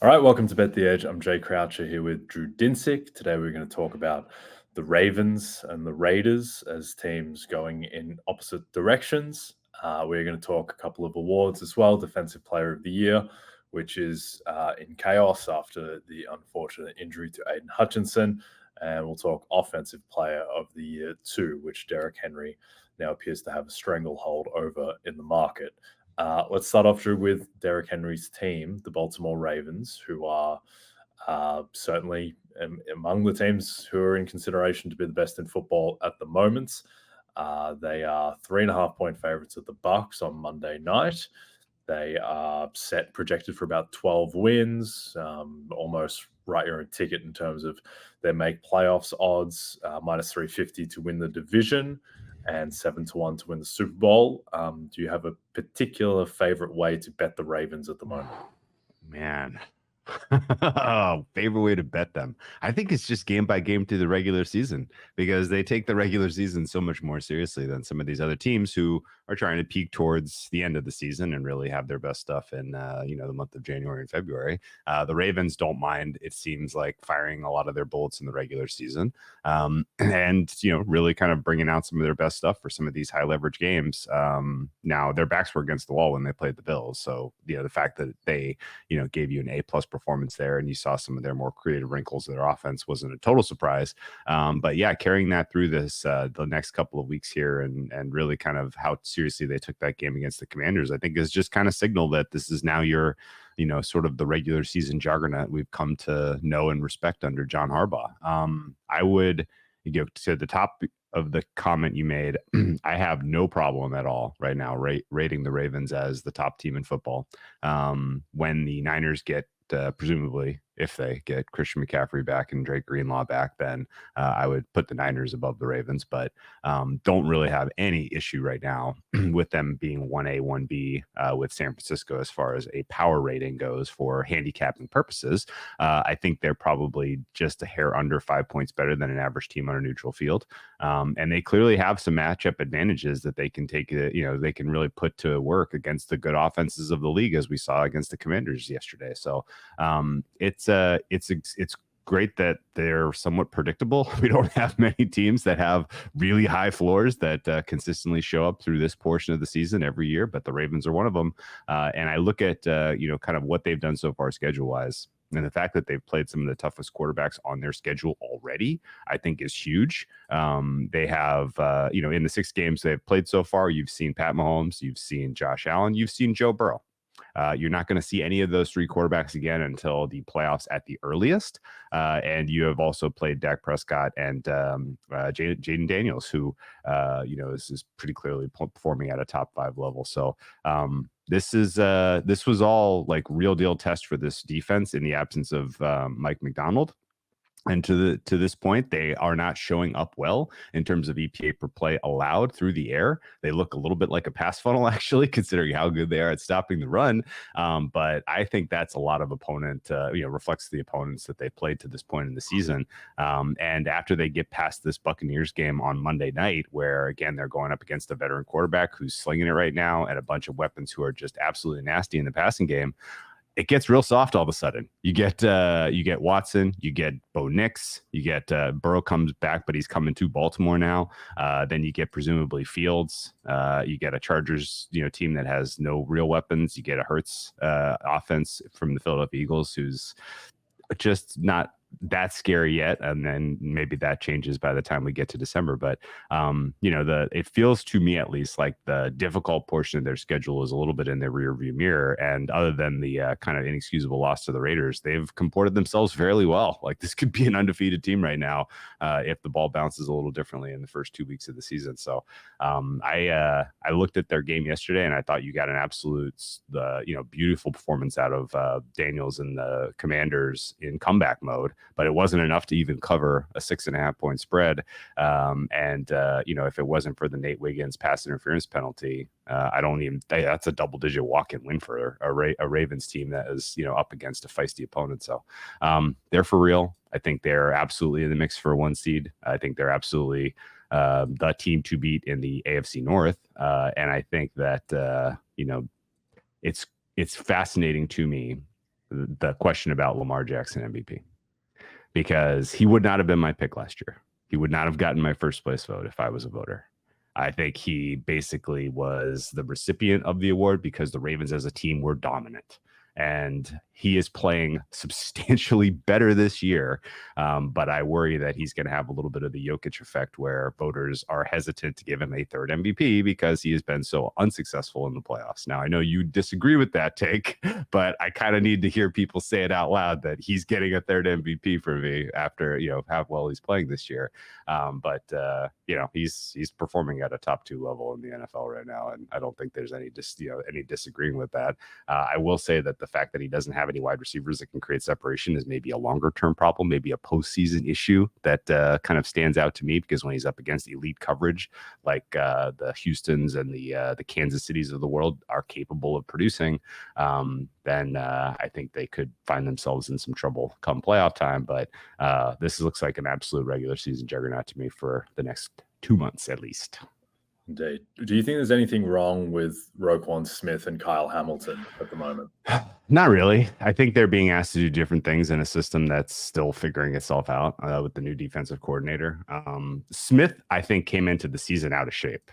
All right, welcome to Bet the Edge. I'm Jay Croucher here with Drew Dinsick. Today we're going to talk about the Ravens and the Raiders as teams going in opposite directions. We're going to talk a couple of awards as well. Defensive Player of the Year, which is in chaos after the unfortunate injury to Aiden Hutchinson. And we'll talk Offensive Player of the Year too, which Derrick Henry now appears to have a stranglehold over in the market. Let's start off, Drew, with Derrick Henry's team, the Baltimore Ravens, who are certainly among the teams who are in consideration to be the best in football at the moment. They are 3.5-point favorites at the Bucks on Monday night. They are projected for about 12 wins, almost right your own ticket in terms of their make playoffs odds, minus 350 to win the division and 7-1 to win the Super Bowl. Do you have a particular favorite way to bet the Ravens at the moment? Man. Favorite way to bet them. I think it's just game by game through the regular season because they take the regular season so much more seriously than some of these other teams who are trying to peak towards the end of the season and really have their best stuff in the month of January and February. The Ravens don't mind, it seems like, firing a lot of their bullets in the regular season, and really kind of bringing out some of their best stuff for some of these high leverage games. Now their backs were against the wall when they played the Bills, so the fact that they gave you an A+ performance there and you saw some of their more creative wrinkles of their offense wasn't a total surprise. But yeah, carrying that through the next couple of weeks here and really kind of how seriously they took that game against the Commanders, I think is just kind of signal that this is now your sort of the regular season juggernaut we've come to know and respect under John Harbaugh. I would to the top of the comment you made, I have no problem at all right now rating the Ravens as the top team in football. When the Niners get presumably, if they get Christian McCaffrey back and Drake Greenlaw back, then I would put the Niners above the Ravens, but don't really have any issue right now with them being 1A, 1B with San Francisco as far as a power rating goes for handicapping purposes. I think they're probably just a hair under 5 points better than an average team on a neutral field. And they clearly have some matchup advantages that they can take, they can really put to work against the good offenses of the league, as we saw against the Commanders yesterday. So it's great that they're somewhat predictable. We don't have many teams that have really high floors that consistently show up through this portion of the season every year, but the Ravens are one of them. And I look at, kind of what they've done so far schedule wise. And the fact that they've played some of the toughest quarterbacks on their schedule already, I think is huge. They have, in the 6 games they've played so far, you've seen Pat Mahomes, you've seen Josh Allen, you've seen Joe Burrow. You're not going to see any of those 3 quarterbacks again until the playoffs at the earliest. And you have also played Dak Prescott and Jaden Daniels, who, is pretty clearly performing at a top 5 level. So this was all like real deal test for this defense in the absence of Mike McDonald. And to this point, they are not showing up well in terms of EPA per play allowed through the air. They look a little bit like a pass funnel, actually, considering how good they are at stopping the run. But I think that's a lot of reflects the opponents that they've played to this point in the season. And after they get past this Buccaneers game on Monday night, where, again, they're going up against a veteran quarterback who's slinging it right now and a bunch of weapons who are just absolutely nasty in the passing game, it gets real soft all of a sudden. You get Watson, you get Bo Nix, you get Burrow comes back, but he's coming to Baltimore now. Then you get presumably Fields. You get a Chargers team that has no real weapons. You get a Hurts offense from the Philadelphia Eagles, who's just not that scary yet, and then maybe that changes by the time we get to December. But it feels to me, at least, like the difficult portion of their schedule is a little bit in their rearview mirror. And other than the kind of inexcusable loss to the Raiders, they've comported themselves fairly well. Like, this could be an undefeated team right now if the ball bounces a little differently in the first 2 weeks of the season. So I looked at their game yesterday, and I thought you got an absolute beautiful performance out of Daniels and the Commanders in comeback mode. But it wasn't enough to even cover a 6.5-point spread. If it wasn't for the Nate Wiggins pass interference penalty, that's a double-digit walk-in win for a Ravens team that is, up against a feisty opponent. So they're for real. I think they're absolutely in the mix for a 1 seed. I think they're absolutely the team to beat in the AFC North. And I think that, it's fascinating to me the question about Lamar Jackson MVP, because he would not have been my pick last year. He would not have gotten my first place vote if I was a voter. I think he basically was the recipient of the award because the Ravens as a team were dominant. And he is playing substantially better this year. But I worry that he's going to have a little bit of the Jokic effect where voters are hesitant to give him a third MVP because he has been so unsuccessful in the playoffs. Now, I know you disagree with that take, but I kind of need to hear people say it out loud that he's getting a third MVP for me after, how well he's playing this year. But he's performing at a top 2 level in the NFL right now. And I don't think there's any disagreeing with that. I will say that the fact that he doesn't have any wide receivers that can create separation is maybe a longer term problem, maybe a postseason issue that kind of stands out to me, because when he's up against elite coverage like the Houstons and the Kansas Cities of the world are capable of producing, then I think they could find themselves in some trouble come playoff time. But this looks like an absolute regular season juggernaut to me for the next 2 months at least. Indeed. Do you think there's anything wrong with Roquan Smith and Kyle Hamilton at the moment? Not really. I think they're being asked to do different things in a system that's still figuring itself out with the new defensive coordinator. Smith, I think, came into the season out of shape.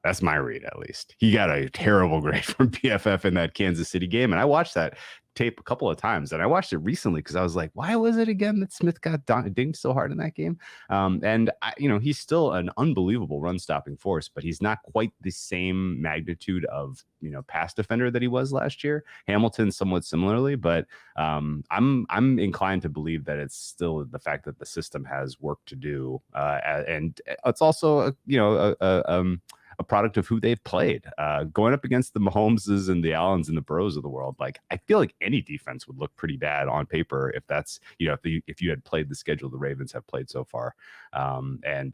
That's my read, at least. He got a terrible grade from PFF in that Kansas City game. And I watched that tape a couple of times, and I watched it recently because I was like, why was it again that Smith got dinged so hard in that game? He's still an unbelievable run stopping force, but he's not quite the same magnitude of pass defender that he was last year. Hamilton somewhat similarly, but I'm inclined to believe that it's still the fact that the system has work to do, and it's also a product of who they've played. Going up against the Mahomeses and the Allens and the Burrows of the world, like, I feel like any defense would look pretty bad on paper if that's, if you had played the schedule the Ravens have played so far. And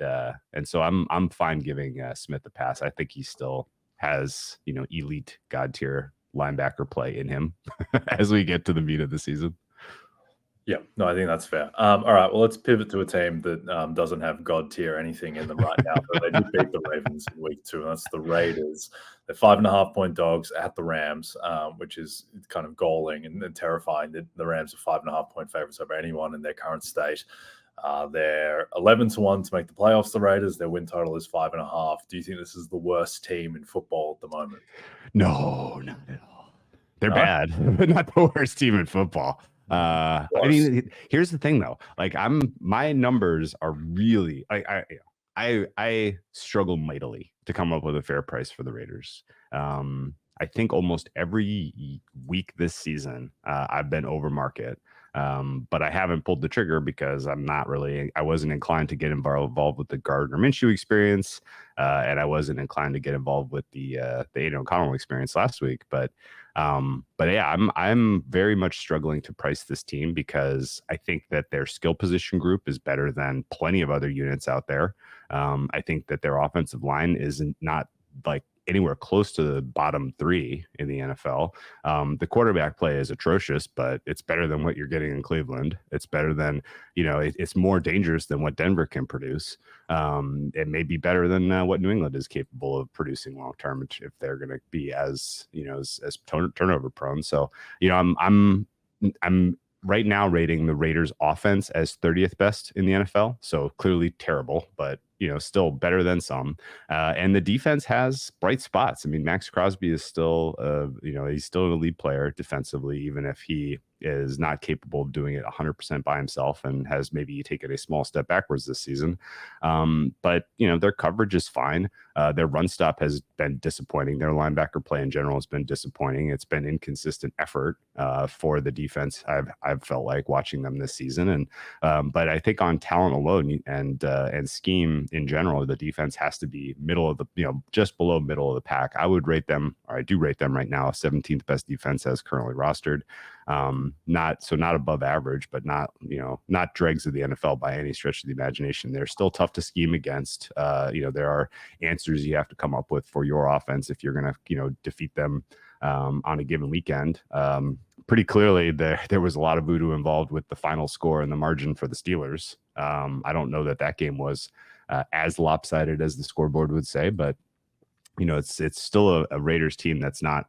so I'm fine giving Smith a pass. I think he still has, elite God tier linebacker play in him as we get to the meat of the season. Yeah, no, I think that's fair. All right, well, let's pivot to a team that doesn't have God tier anything in them right now, but they did beat the Ravens in week 2, and that's the Raiders. They're 5.5-point dogs at the Rams, which is kind of galling and terrifying that the Rams are 5.5-point favorites over anyone in their current state. They're 11-1 to make the playoffs, the Raiders. Their win total is 5.5. Do you think this is the worst team in football at the moment? No, not at all. They're bad, but not the worst team in football. I mean, here's the thing though. Like, my numbers are really, I struggle mightily to come up with a fair price for the Raiders. I think almost every week this season, I've been over market. But I haven't pulled the trigger because I wasn't inclined to get involved with the Gardner Minshew experience. And I wasn't inclined to get involved with the Aiden O'Connell experience last week. But yeah, I'm very much struggling to price this team because I think that their skill position group is better than plenty of other units out there. I think that their offensive line is not like anywhere close to the bottom 3 in the NFL. The quarterback play is atrocious, but it's better than what you're getting in Cleveland. It's better than, it's more dangerous than what Denver can produce. It may be better than what New England is capable of producing long-term if they're going to be as turnover prone. So, I'm right now rating the Raiders offense as 30th best in the NFL. So clearly terrible, but still better than some. And the defense has bright spots. I mean, Max Crosby is still, he's still an elite player defensively, even if he is not capable of doing it 100% by himself and has maybe taken a small step backwards this season. But their coverage is fine. Their run stop has been disappointing. Their linebacker play in general has been disappointing. It's been inconsistent effort for the defense. I've felt like watching them this season. And but I think on talent alone and scheme in general, the defense has to be middle of the, just below middle of the pack. I would rate them, or I do rate them right now, 17th best defense as currently rostered. Not above average, but not dregs of the NFL by any stretch of the imagination. They're still tough to scheme against. There are answers you have to come up with for your offense if you're going to, defeat them on a given weekend. Pretty clearly there was a lot of voodoo involved with the final score and the margin for the Steelers. I don't know that game was as lopsided as the scoreboard would say, but it's still a Raiders team that's not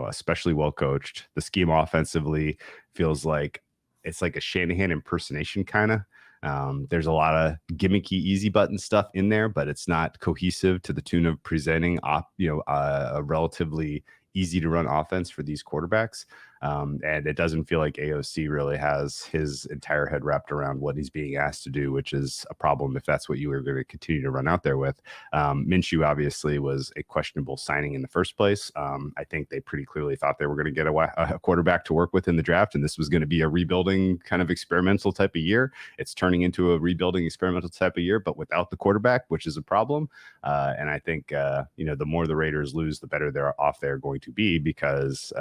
especially well coached. The scheme offensively feels like it's like a Shanahan impersonation kind of. There's a lot of gimmicky, easy button stuff in there, but it's not cohesive to the tune of presenting a relatively easy to run offense for these quarterbacks. And it doesn't feel like AOC really has his entire head wrapped around what he's being asked to do, which is a problem if that's what you were going to continue to run out there with. Minshew obviously was a questionable signing in the first place. I think they pretty clearly thought they were going to get a quarterback to work with in the draft, and this was going to be a rebuilding kind of experimental type of year. It's turning into a rebuilding experimental type of year, but without the quarterback, which is a problem. And I think, the more the Raiders lose, the better they're off they're going to be, because,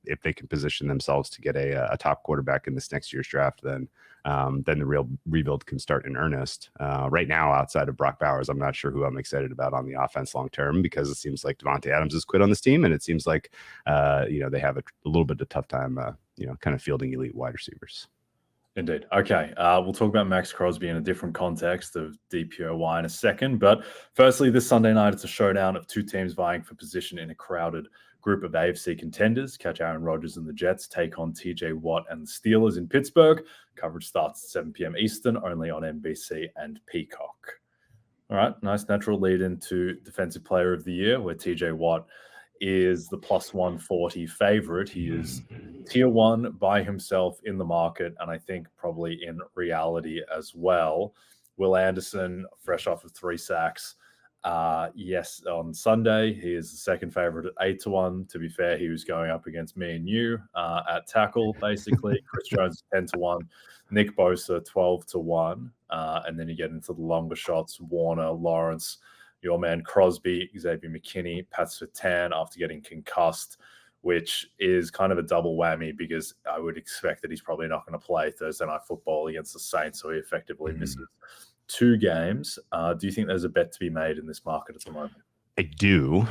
if they can position themselves to get a top quarterback in this next year's draft, then the real rebuild can start in earnest. Right now, outside of Brock Bowers, I'm not sure who I'm excited about on the offense long term, because it seems like Devontae Adams has quit on this team, and it seems like they have a little bit of tough time kind of fielding elite wide receivers. Indeed. Okay. We'll talk about Max Crosby in a different context of DPOY in a second. But firstly, this Sunday night, it's a showdown of two teams vying for position in a crowded group of AFC contenders. Catch Aaron Rodgers and the Jets take on TJ Watt and the Steelers in Pittsburgh. Coverage starts at 7 p.m. Eastern, only on NBC and Peacock. All right. Nice natural lead into Defensive Player of the Year, where TJ Watt is the plus 140 favorite. He is tier one by himself in the market, and I think probably in reality as well. Will Anderson, fresh off of 3 sacks, yes, on Sunday, he is the second favorite at 8-1. To be fair, he was going up against me and you at tackle, basically. Chris Jones 10-1, Nick Bosa 12-1, and then you get into the longer shots: Warner, Lawrence, your man Crosby, Xavier McKinney, Pat Surtain after getting concussed, which is kind of a double whammy, because I would expect that he's probably not going to play Thursday Night Football against the Saints, so he effectively misses 2 games. Do you think there's a bet to be made in this market at the moment? I do.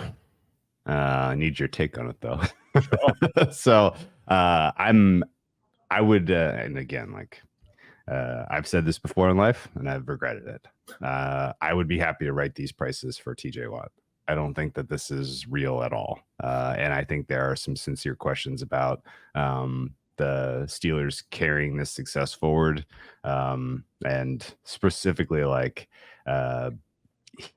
I need your take on it, though. Sure. So I would, and again, I've said this before in life, and I've regretted it. I would be happy to write these prices for TJ Watt. I don't think that this is real at all. And I think there are some sincere questions about the Steelers carrying this success forward, and specifically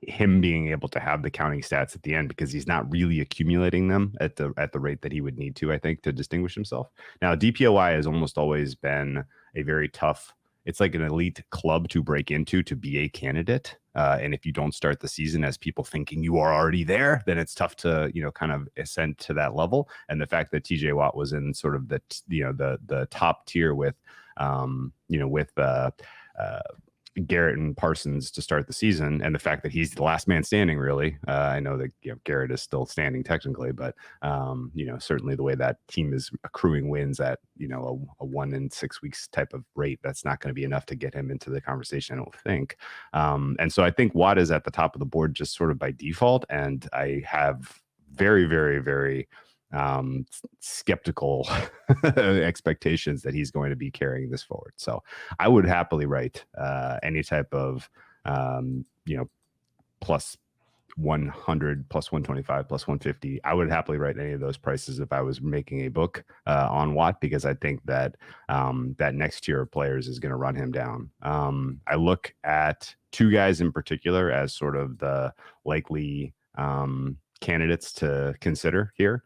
him being able to have the counting stats at the end, because he's not really accumulating them at the rate that he would need to, I think, to distinguish himself. Now, DPOY has almost always been a very tough, it's like an elite club to break into to be a candidate. And if you don't start the season as people thinking you are already there, then it's tough to, kind of ascend to that level. And the fact that TJ Watt was in sort of the top tier with Garrett and Parsons to start the season, and the fact that he's the last man standing, really. I know that Garrett is still standing technically, but certainly the way that team is accruing wins at a 1 in 6 weeks type of rate, that's not going to be enough to get him into the conversation, I don't think. And so I think Watt is at the top of the board just sort of by default, and I have very, very, very skeptical expectations that he's going to be carrying this forward. So I would happily write any type of plus 100, plus 125, plus 150. I would happily write any of those prices if I was making a book on Watt, because I think that that next tier of players is going to run him down. I look at 2 guys in particular as sort of the likely candidates to consider here.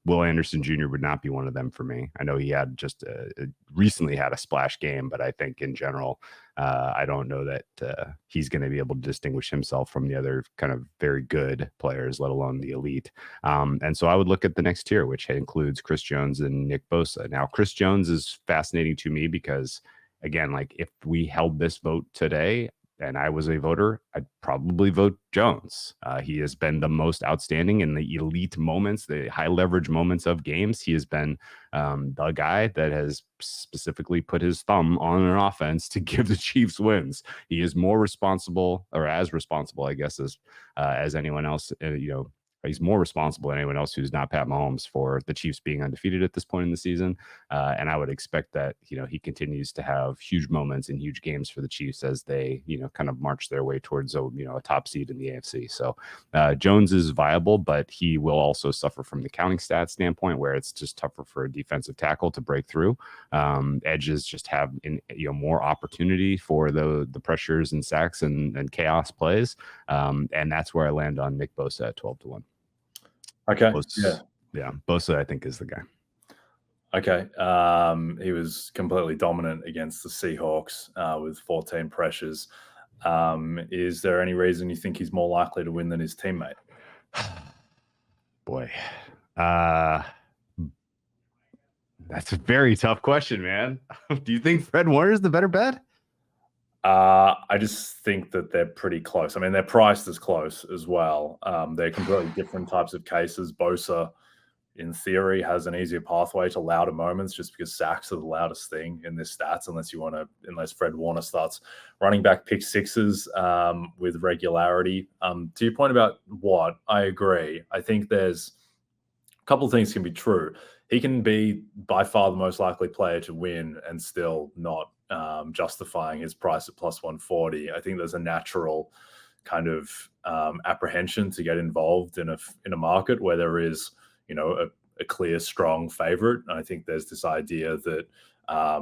Will Anderson Jr. would not be one of them for me. I know he had just recently had a splash game, but I think in general, I don't know that he's going to be able to distinguish himself from the other kind of very good players, let alone the elite. And so I would look at the next tier, which includes Chris Jones and Nick Bosa. Now, Chris Jones is fascinating to me because, again, if we held this vote today, and I was a voter, I'd probably vote Jones. He has been the most outstanding in the elite moments, the high leverage moments of games. He has been the guy that has specifically put his thumb on an offense to give the Chiefs wins. He is more responsible, or as responsible, I guess, as anyone else, He's more responsible than anyone else who's not Pat Mahomes for the Chiefs being undefeated at this point in the season. And I would expect that, he continues to have huge moments and huge games for the Chiefs as they, kind of march their way towards, a top seed in the AFC. So Jones is viable, but he will also suffer from the counting stats standpoint, where it's just tougher for a defensive tackle to break through. Edges just have, more opportunity for the pressures and sacks and chaos plays. And that's where I land on Nick Bosa at 12-1. Okay. Yeah. Bosa, I think, is the guy. Okay. He was completely dominant against the Seahawks with 14 pressures. Is there any reason you think he's more likely to win than his teammate? Boy. That's a very tough question, man. Do you think Fred Warner is the better bet? I just think that they're pretty close. I mean, they're priced as close as well. They're completely different types of cases. Bosa, in theory, has an easier pathway to louder moments just because sacks are the loudest thing in this stats, unless Fred Warner starts running back pick sixes with regularity. To your point about Watt, I agree. I think there's a couple of things can be true. He can be by far the most likely player to win and still not justifying his price at plus 140. I think there's a natural kind of apprehension to get involved in a market where there is, a clear, strong favorite. And I think there's this idea that, I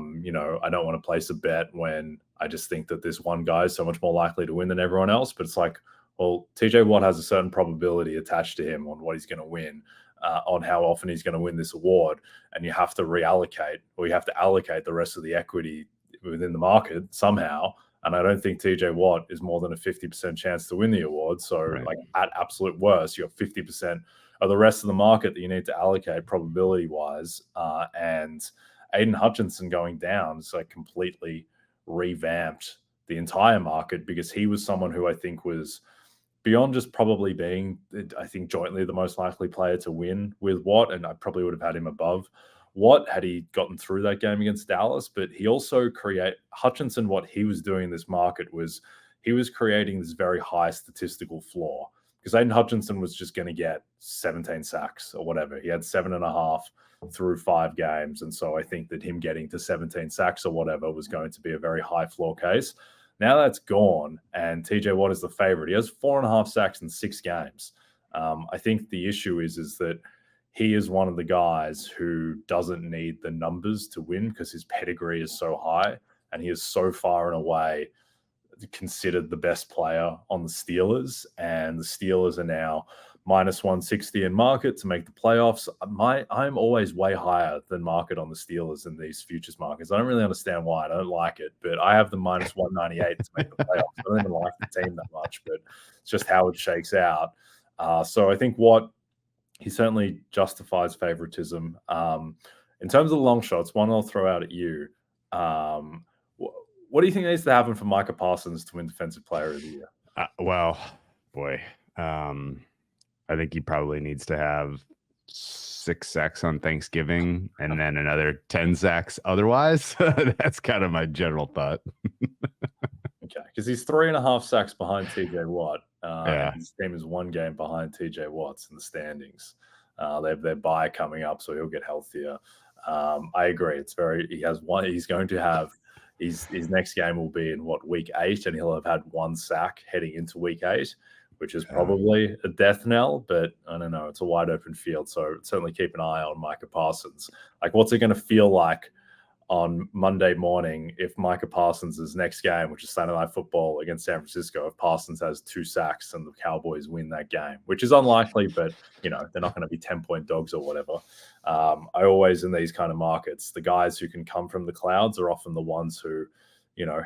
don't want to place a bet when I just think that this one guy is so much more likely to win than everyone else. But it's like, well, TJ Watt has a certain probability attached to him on what he's going to win. On how often he's going to win this award, and you have to reallocate, or you have to allocate the rest of the equity within the market somehow. And I don't think TJ Watt is more than a 50% chance to win the award. So, Right. like at absolute worst, you have 50% of the rest of the market that you need to allocate probability wise. And Aiden Hutchinson going down is like completely revamped the entire market, because he was someone who I think was beyond just probably being, I think, jointly the most likely player to win with Watt, and I probably would have had him above Watt had he gotten through that game against Dallas. But he also Hutchinson, what he was doing in this market was he was creating this very high statistical floor, because Aiden Hutchinson was just going to get 17 sacks or whatever. He had 7.5 through 5 games. And so I think that him getting to 17 sacks or whatever was going to be a very high floor case. Now that's gone, and TJ Watt is the favorite. He has 4.5 sacks in 6 games. I think the issue is that he is one of the guys who doesn't need the numbers to win, because his pedigree is so high, and he is so far and away considered the best player on the Steelers. And the Steelers are now minus 160 in market to make the playoffs. I'm always way higher than market on the Steelers in these futures markets. I don't really understand why. I don't like it, but I have the minus 198 to make the playoffs. I don't even like the team that much, but it's just how it shakes out. So I think he certainly justifies favoritism. In terms of the long shots, one I'll throw out at you. What do you think needs to happen for Micah Parsons to win Defensive Player of the Year? Well, boy. I think he probably needs to have 6 sacks on Thanksgiving and then another 10 sacks otherwise. That's kind of my general thought. Okay, because he's 3.5 sacks behind TJ Watt. Yeah. And his team is 1 game behind TJ Watt's in the standings. They have their bye coming up, so he'll get healthier. I agree. He has one. He's going to have his next game will be in week 8, and he'll have had 1 sack heading into week 8. Which is probably a death knell, but I don't know. It's a wide open field, so certainly keep an eye on Micah Parsons. Like, what's it going to feel like on Monday morning if Micah Parsons' next game, which is Sunday Night Football against San Francisco, if Parsons has 2 sacks and the Cowboys win that game, which is unlikely, but, they're not going to be 10-point dogs or whatever. I always, in these kind of markets, the guys who can come from the clouds are often the ones who,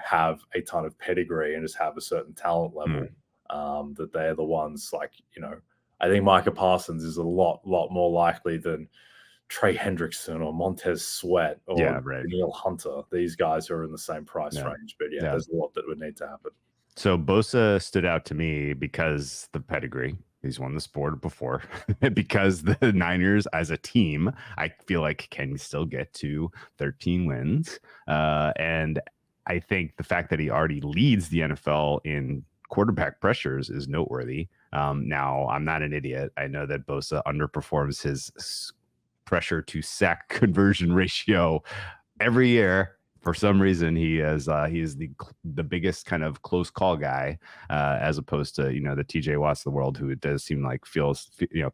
have a ton of pedigree and just have a certain talent level. That they're the ones I think Micah Parsons is a lot more likely than Trey Hendrickson or Montez Sweat or Danielle Hunter. These guys are in the same price range, but there's a lot that would need to happen. So Bosa stood out to me because the pedigree. He's won the sport before. Because the Niners as a team, I feel like can still get to 13 wins. And I think the fact that he already leads the NFL in quarterback pressures is noteworthy. Now, I'm not an idiot. I know that Bosa underperforms his pressure to sack conversion ratio every year. For some reason, he is the biggest kind of close call guy, as opposed to the TJ Watts of the world, who it does seem like feels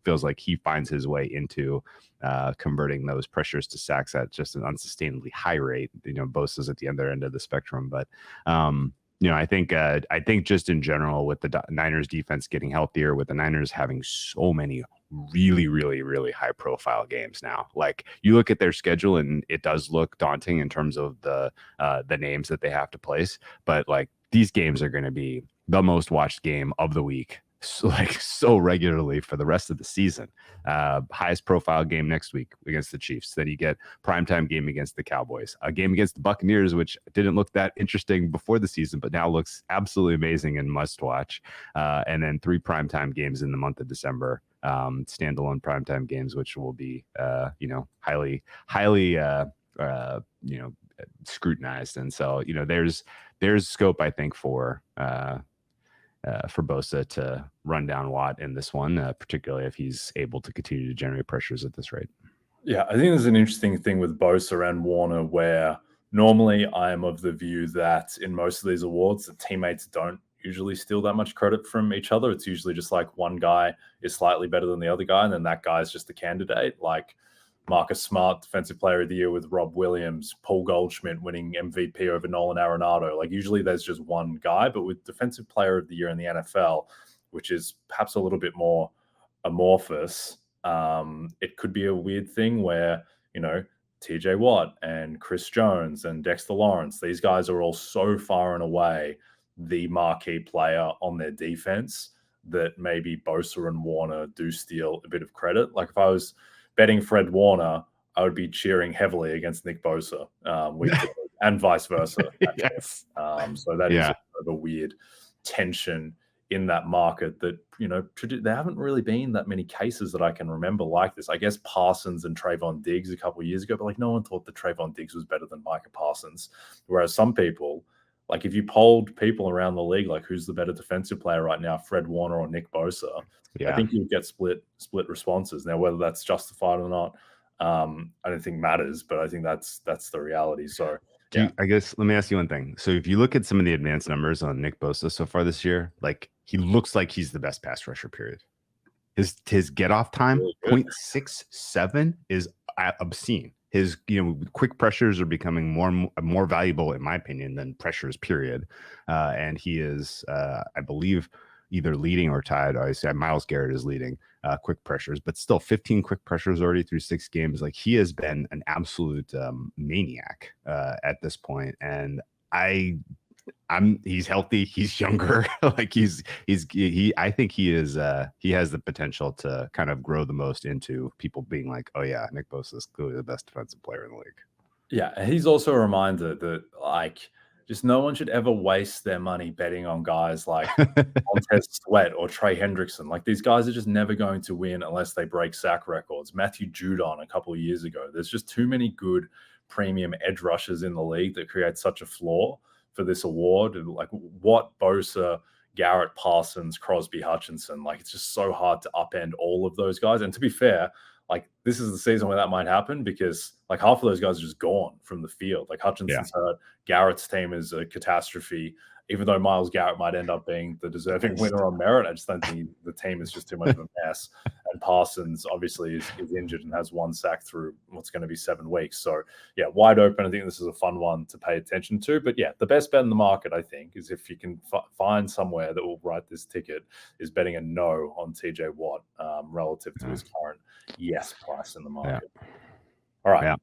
like he finds his way into converting those pressures to sacks at just an unsustainably high rate. Bosa's at the other end of the spectrum, but I think just in general, with the Niners defense getting healthier, with the Niners having so many really, really, really high profile games now. Like, you look at their schedule and it does look daunting in terms of the names that they have to place, but like, these games are going to be the most watched game of the week, so regularly for the rest of the season. Highest profile game next week against the Chiefs. Then you get primetime game against the Cowboys, a game against the Buccaneers, which didn't look that interesting before the season, but now looks absolutely amazing and must watch. And then 3 primetime games in the month of December, standalone primetime games, which will be, highly, scrutinized. And so, there's scope, I think, for Bosa to run down Watt in this one, particularly if he's able to continue to generate pressures at this rate. Yeah, I think there's an interesting thing with Bosa and Warner, where normally I am of the view that in most of these awards, the teammates don't usually steal that much credit from each other. It's usually just like one guy is slightly better than the other guy, and then that guy is just a candidate. Like Marcus Smart, Defensive Player of the Year with Rob Williams, Paul Goldschmidt winning MVP over Nolan Arenado. Like, usually there's just one guy, but with Defensive Player of the Year in the NFL, which is perhaps a little bit more amorphous, it could be a weird thing where, TJ Watt and Chris Jones and Dexter Lawrence, these guys are all so far and away the marquee player on their defense that maybe Bosa and Warner do steal a bit of credit. Like, if I was betting Fred Warner, I would be cheering heavily against Nick Bosa, and vice versa. Yes. So that is a weird tension in that market that, there haven't really been that many cases that I can remember like this. I guess Parsons and Trayvon Diggs a couple of years ago, but like, no one thought that Trayvon Diggs was better than Micah Parsons. Whereas some people, like, if you polled people around the league, like, who's the better defensive player right now, Fred Warner or Nick Bosa, I think you would get split responses. Now, whether that's justified or not, I don't think matters, but I think that's the reality. So, I guess let me ask you one thing. So if you look at some of the advanced numbers on Nick Bosa so far this year, like, he looks like he's the best pass rusher, period. His get off time, really 0.67, is obscene. His quick pressures are becoming more valuable, in my opinion, than pressures, period. And he is, I believe, either leading or tied. I say Myles Garrett is leading quick pressures, but still 15 quick pressures already through 6 games. Like, he has been an absolute maniac at this point. And he's healthy. He's younger. Like, I think he has the potential to kind of grow the most into people being like, oh yeah, Nick Bosa is clearly the best defensive player in the league. Yeah. He's also a reminder that, like, just no one should ever waste their money betting on guys like Montez Sweat or Trey Hendrickson. Like, these guys are just never going to win unless they break sack records. Matthew Judon a couple of years ago. There's just too many good premium edge rushers in the league that create such a flaw for this award. Like, Watt, Bosa, Garrett, Parsons, Crosby, Hutchinson. Like, it's just so hard to upend all of those guys. And to be fair, like, this is the season where that might happen, because like half of those guys are just gone from the field. Like, Hutchinson's hurt. Garrett's team is a catastrophe. Even though Myles Garrett might end up being the deserving winner on merit, I just don't think the team is just too much of a mess. And Parsons obviously is injured and has 1 sack through what's going to be 7 weeks. So yeah, wide open. I think this is a fun one to pay attention to. But yeah, the best bet in the market, I think, is if you can find somewhere that will write this ticket, is betting a no on TJ Watt relative to his current yes price in the market. All right.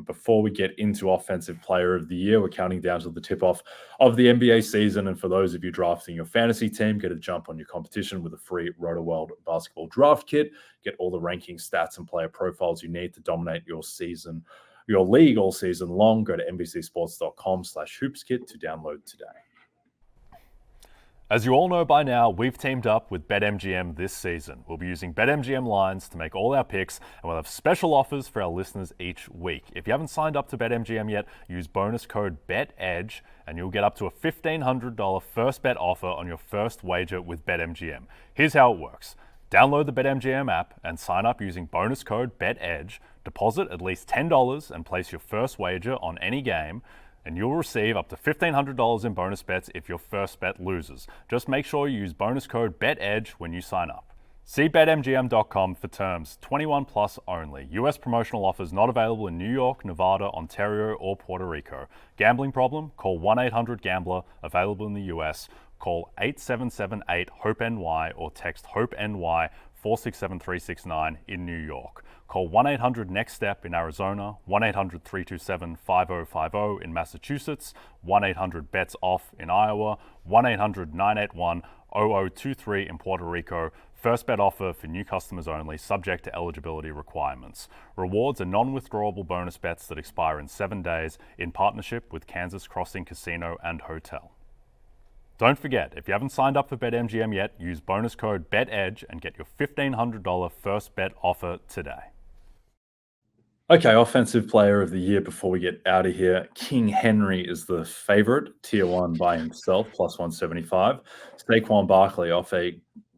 Before we get into Offensive Player of the Year, we're counting down to the tip-off of the NBA season. And for those of you drafting your fantasy team, get a jump on your competition with a free RotoWorld basketball draft kit. Get all the ranking stats and player profiles you need to dominate your league all season long. Go to NBCsports.com/hoopskit to download today. As you all know by now, we've teamed up with BetMGM this season. We'll be using BetMGM lines to make all our picks, and we'll have special offers for our listeners each week. If you haven't signed up to BetMGM yet, use bonus code BETEDGE, and you'll get up to a $1,500 first bet offer on your first wager with BetMGM. Here's how it works. Download the BetMGM app and sign up using bonus code BETEDGE. Deposit at least $10 and place your first wager on any game, and you'll receive up to $1,500 in bonus bets if your first bet loses. Just make sure you use bonus code BETEDGE when you sign up. See BetMGM.com for terms. 21 plus only. U.S. promotional offers not available in New York, Nevada, Ontario, or Puerto Rico. Gambling problem? Call 1-800-GAMBLER. Available in the U.S. Call 877-8-HOPE-NY or text HOPE-NY 467-369 in New York. Call 1-800-NEXT-STEP in Arizona, 1-800-327-5050 in Massachusetts, 1-800-BETS-OFF in Iowa, 1-800-981-0023 in Puerto Rico. First bet offer for new customers only, subject to eligibility requirements. Rewards are non-withdrawable bonus bets that expire in 7 days in partnership with Kansas Crossing Casino and Hotel. Don't forget, if you haven't signed up for BetMGM yet, use bonus code BETEDGE and get your $1,500 first bet offer today. Okay, offensive player of the year before we get out of here. King Henry is the favorite, tier 1 by himself, plus 175. Saquon Barkley off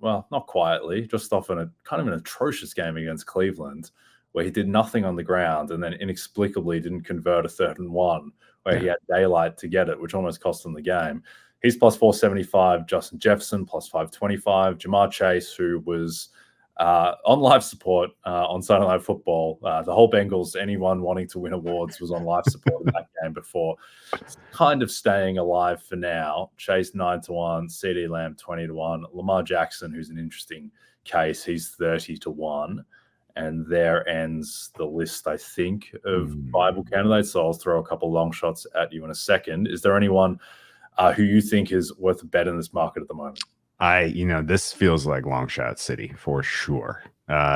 not quietly, just off an atrocious game against Cleveland, where he did nothing on the ground and then inexplicably didn't convert a 3rd and 1, where he had daylight to get it, which almost cost him the game. He's plus 475. Justin Jefferson plus 525. Jamar Chase, who was on life support on Sunday Night Football. The whole Bengals, anyone wanting to win awards, was on life support in that game before. It's kind of staying alive for now. Chase 9-1, CD Lamb 20-1, Lamar Jackson, who's an interesting case, he's 30-1. And there ends the list, I think, of viable candidates. So I'll throw a couple long shots at you in a second. Is there anyone who you think is worth a bet in this market at the moment? This feels like long shot city for sure.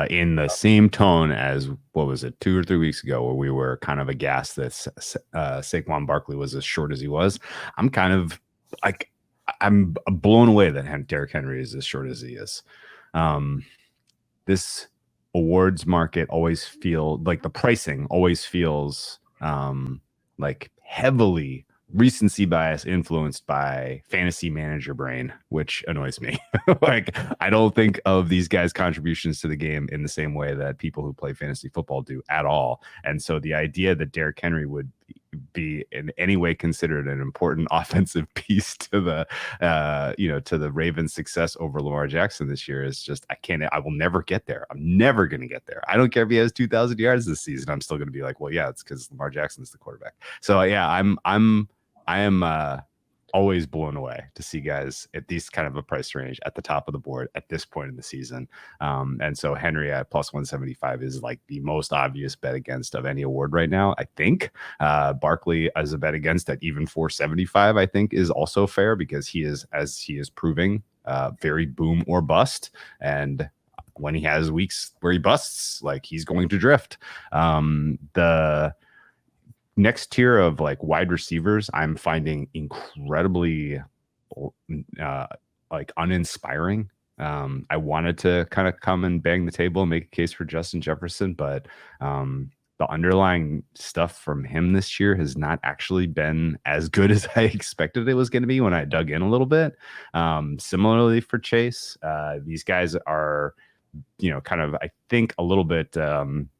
In the same tone as, what was it, 2 or 3 weeks ago, where we were kind of aghast that Saquon Barkley was as short as he was. I'm kind of like, I'm blown away that Derrick Henry is as short as he is. This awards market always feel like the pricing always feels like heavily recency bias influenced by fantasy manager brain, which annoys me. Like, I don't think of these guys' contributions to the game in the same way that people who play fantasy football do at all. And so the idea that Derrick Henry would be in any way considered an important offensive piece to the to the Ravens' success over Lamar Jackson this year is just, I will never get there. I'm never going to get there. I don't care if he has 2,000 yards this season. I'm still going to be like, well, yeah, it's because Lamar Jackson's the quarterback. So yeah, I am always blown away to see guys at these kind of a price range at the top of the board at this point in the season. And so Henry at plus 175 is like the most obvious bet against of any award right now, I think. Barkley as a bet against at even 475, I think, is also fair, because he is, as he is proving, very boom or bust. And when he has weeks where he busts, like, he's going to drift. The next tier of like wide receivers, I'm finding incredibly like uninspiring. I wanted to kind of come and bang the table and make a case for Justin Jefferson, but the underlying stuff from him this year has not actually been as good as I expected it was going to be when I dug in a little bit. Similarly for Chase, these guys are, kind of, I think, a little bit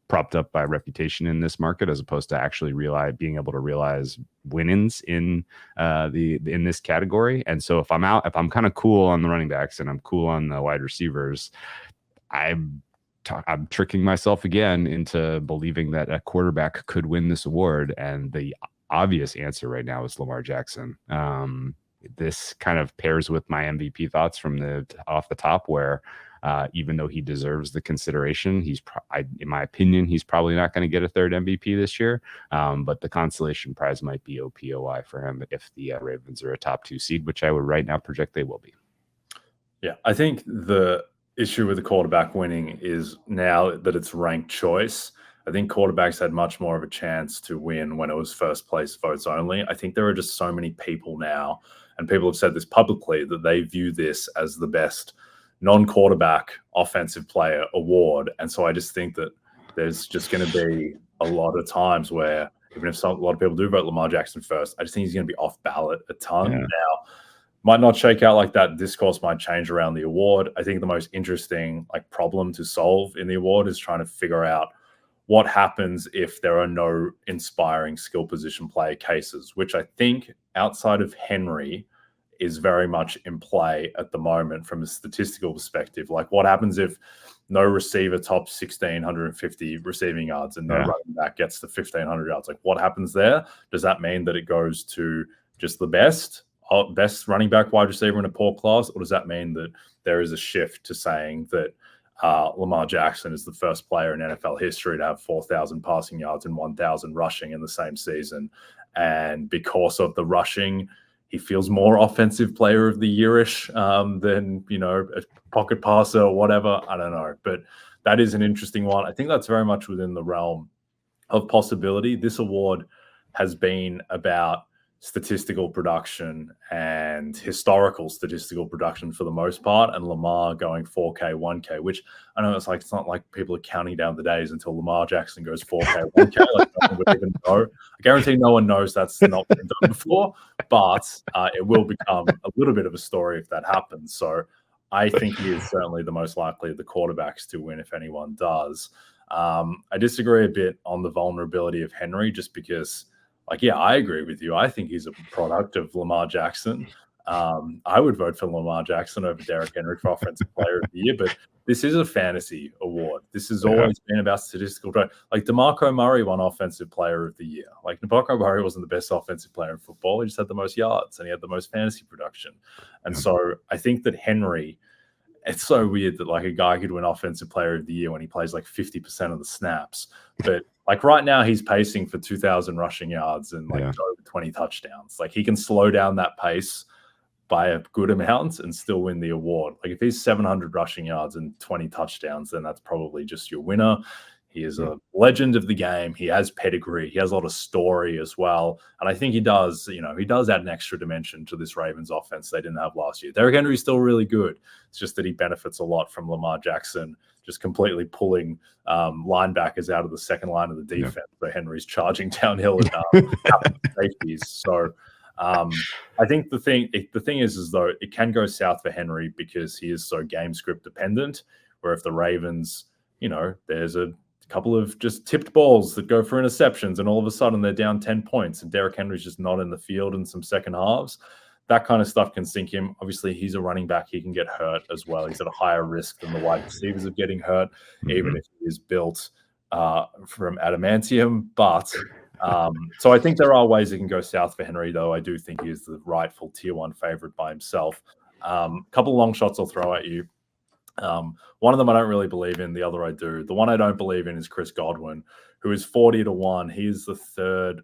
propped up by reputation in this market, as opposed to actually being able to realize win-ins in in this category. And so if I'm kind of cool on the running backs and I'm cool on the wide receivers, I'm tricking myself again into believing that a quarterback could win this award. And the obvious answer right now is Lamar Jackson. This kind of pairs with my MVP thoughts from off the top, where even though he deserves the consideration, in my opinion, he's probably not going to get a 3rd MVP this year. But the consolation prize might be OPOY for him if the Ravens are a top 2 seed, which I would right now project they will be. Yeah, I think the issue with the quarterback winning is now that it's ranked choice. I think quarterbacks had much more of a chance to win when it was first place votes only. I think there are just so many people now, and people have said this publicly, that they view this as the best non-quarterback offensive player award. And so I just think that there's just going to be a lot of times where, even if a lot of people do vote Lamar Jackson first, I just think he's going to be off ballot a ton. Yeah. Now, might not shake out like that. Discourse might change around the award. I think the most interesting problem to solve in the award is trying to figure out what happens if there are no inspiring skill position player cases, which I think outside of Henry is very much in play at the moment from a statistical perspective. Like, what happens if no receiver tops 1,650 receiving yards and no running back gets to 1,500 yards? Like, what happens there? Does that mean that it goes to just the best running back, wide receiver in a poor class? Or does that mean that there is a shift to saying that Lamar Jackson is the first player in NFL history to have 4,000 passing yards and 1,000 rushing in the same season? And because of the rushing, he feels more offensive player of the year-ish than, a pocket passer or whatever. I don't know. But that is an interesting one. I think that's very much within the realm of possibility. This award has been about statistical production and historical statistical production for the most part, and Lamar going 4K, 1K, which I know it's not like people are counting down the days until Lamar Jackson goes 4K, 1K. Like, no one would even know. I guarantee no one knows that's not been done before, but it will become a little bit of a story if that happens. So I think he is certainly the most likely of the quarterbacks to win if anyone does. I disagree a bit on the vulnerability of Henry, just because, I agree with you. I think he's a product of Lamar Jackson. I would vote for Lamar Jackson over Derrick Henry for Offensive Player of the Year, but this is a fantasy award. This has always been about statistical drive. Like, DeMarco Murray won Offensive Player of the Year. Like, DeMarco Murray wasn't the best offensive player in football. He just had the most yards and he had the most fantasy production. And so I think that Henry, it's so weird that a guy could win Offensive Player of the Year when he plays 50% of the snaps. But right now he's pacing for 2,000 rushing yards and over 20 touchdowns. He can slow down that pace by a good amount and still win the award. If he's 700 rushing yards and 20 touchdowns, then that's probably just your winner. He is a legend of the game. He has pedigree. He has a lot of story as well. And I think he does add an extra dimension to this Ravens offense they didn't have last year. Derrick Henry's still really good. It's just that he benefits a lot from Lamar Jackson just completely pulling linebackers out of the second line of the defense. So Henry's charging downhill and safeties. So I think the thing is though, it can go south for Henry because he is so game script dependent, where if the Ravens, there's a couple of just tipped balls that go for interceptions and all of a sudden they're down 10 points and Derrick Henry's just not in the field in some second halves, that kind of stuff can sink him. Obviously, he's a running back. He can get hurt as well. He's at a higher risk than the wide receivers of getting hurt, even if he is built from adamantium. But so I think there are ways it can go south for Henry, though. I do think he is the rightful tier 1 favorite by himself. A couple of long shots I'll throw at you. One of them I don't really believe in. The other I do. The one I don't believe in is Chris Godwin, who is 40-1. He is the third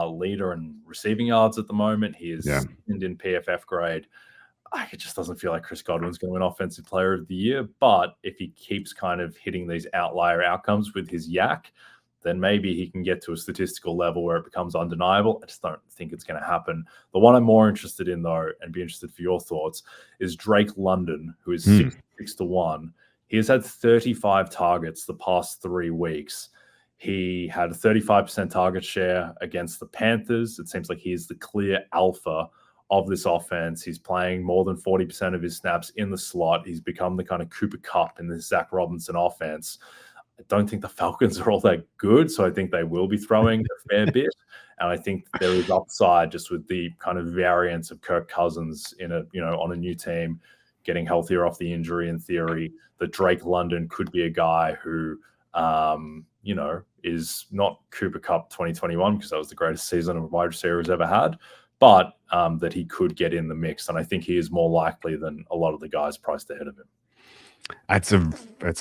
leader in receiving yards at the moment. He is second in PFF grade. It just doesn't feel like Chris Godwin's going to win Offensive Player of the Year. But if he keeps kind of hitting these outlier outcomes with his yak, then maybe he can get to a statistical level where it becomes undeniable. I just don't think it's going to happen. The one I'm more interested in, though, and be interested for your thoughts, is Drake London, who is 6-1. He has had 35 targets the past 3 weeks. He had a 35% target share against the Panthers. It seems like he is the clear alpha of this offense. He's playing more than 40% of his snaps in the slot. He's become the kind of Cooper Kupp in this Zach Robinson offense. I don't think the Falcons are all that good, so I think they will be throwing a fair bit. And I think there is upside just with the kind of variance of Kirk Cousins in on a new team, getting healthier off the injury in theory, that Drake London could be a guy who, is not Cooper Kupp 2021, because that was the greatest season a wide receiver has ever had, but that he could get in the mix. And I think he is more likely than a lot of the guys priced ahead of him. That's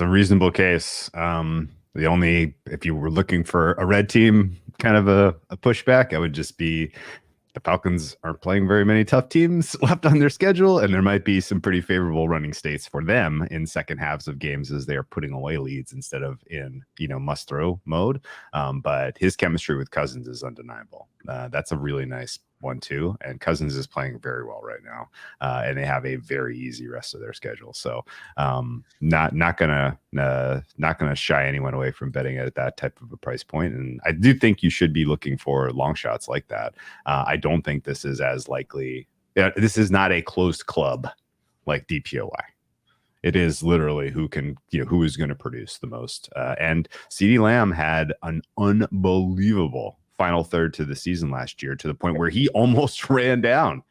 a reasonable case. If you were looking for a red team kind of a pushback, it would just be the Falcons aren't playing very many tough teams left on their schedule, and there might be some pretty favorable running states for them in second halves of games as they are putting away leads instead of in must throw mode. But his chemistry with Cousins is undeniable. That's a really nice one too, and Cousins is playing very well right now, and they have a very easy rest of their schedule. So not gonna shy anyone away from betting at that type of a price point. And I do think you should be looking for long shots like that. I don't think this is as likely. This is not a closed club like DPOY. It is literally who is going to produce the most. And CeeDee Lamb had an unbelievable final third to the season last year, to the point where he almost ran down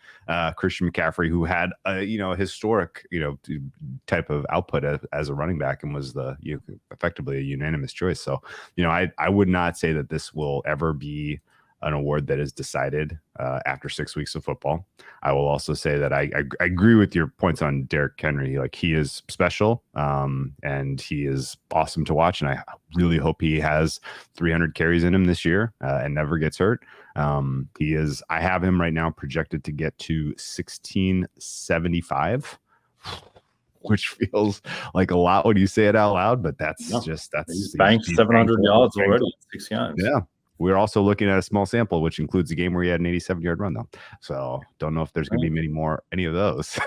Christian McCaffrey, who had a historic type of output as a running back and was effectively a unanimous choice. So I would not say that this will ever be an award that is decided after 6 weeks of football. I will also say that I agree with your points on Derrick Henry. Like, he is special, and he is awesome to watch. And I really hope he has 300 carries in him this year and never gets hurt. I have him right now projected to get to 1675. Which feels like a lot when you say it out loud, but that's he's banked 700 yards already in 6 games. Yeah. We're also looking at a small sample, which includes a game where he had an 87-yard run, though. So don't know if there's going to be any of those.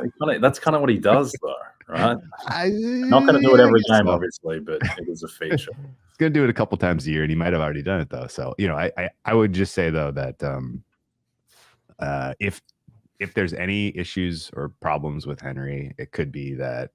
That's kind of what he does, though, right? Not going to do it every game, obviously, but it is a feature. He's going to do it a couple times a year, and he might have already done it, though. So I would just say, though, that if there's any issues or problems with Henry, it could be that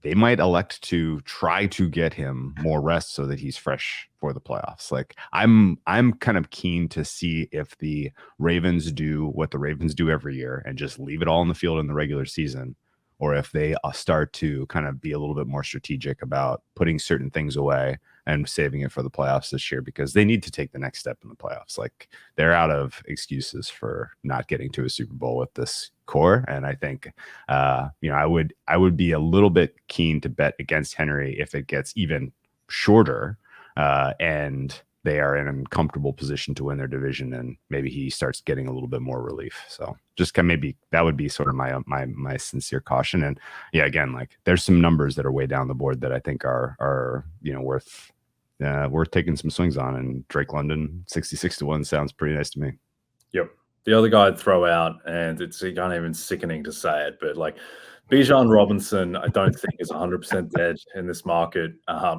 they might elect to try to get him more rest so that he's fresh for the playoffs. Like, I'm kind of keen to see if the Ravens do what the Ravens do every year and just leave it all in the field in the regular season, or if they start to kind of be a little bit more strategic about putting certain things away and saving it for the playoffs this year, because they need to take the next step in the playoffs. Like, they're out of excuses for not getting to a Super Bowl with this core. And I think, I would be a little bit keen to bet against Henry if it gets even shorter, and they are in a comfortable position to win their division, and maybe he starts getting a little bit more relief. So just maybe that would be sort of my sincere caution. And yeah, again, there's some numbers that are way down the board that I think are worth taking some swings on. And Drake London 66-1 sounds pretty nice to me. Yep. The other guy I'd throw out, and it's kind of even sickening to say it, but Bijan Robinson, I don't think is 100% dead in this market,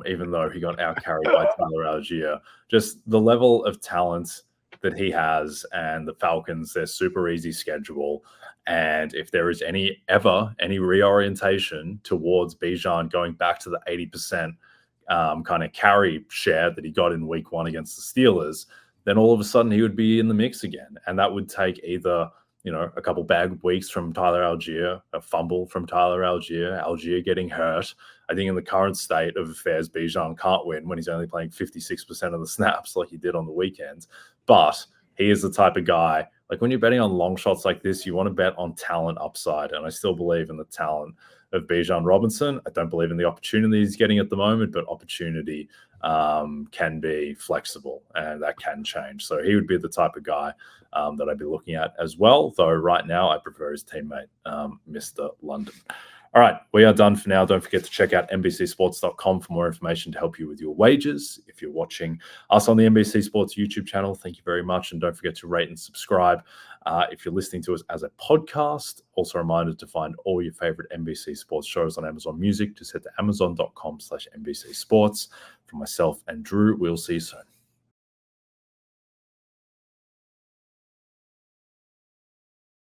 even though he got out-carried by Tyler Algier. Just the level of talent that he has, and the Falcons, their super easy schedule. And if there is any reorientation towards Bijan going back to the 80% kind of carry share that he got in week 1 against the Steelers, then all of a sudden he would be in the mix again. And that would take either a couple bad weeks from Tyler Algier, a fumble from Tyler Algier getting hurt. I think in the current state of affairs, Bijan can't win when he's only playing 56% of the snaps like he did on the weekends. But he is the type of guy, when you're betting on long shots like this, you want to bet on talent upside. And I still believe in the talent of Bijan Robinson. I don't believe in the opportunity he's getting at the moment, but opportunity can be flexible, and that can change. So he would be the type of guy that I'd be looking at as well, though right now I prefer his teammate, Mr. London. All right, we are done for now. Don't forget to check out NBCSports.com for more information to help you with your wagers. If you're watching us on the NBC Sports YouTube channel, thank you very much. And don't forget to rate and subscribe if you're listening to us as a podcast. Also a reminder to find all your favorite NBC Sports shows on Amazon Music. Just head to amazon.com/NBC Sports. For myself and Drew, we'll see you soon.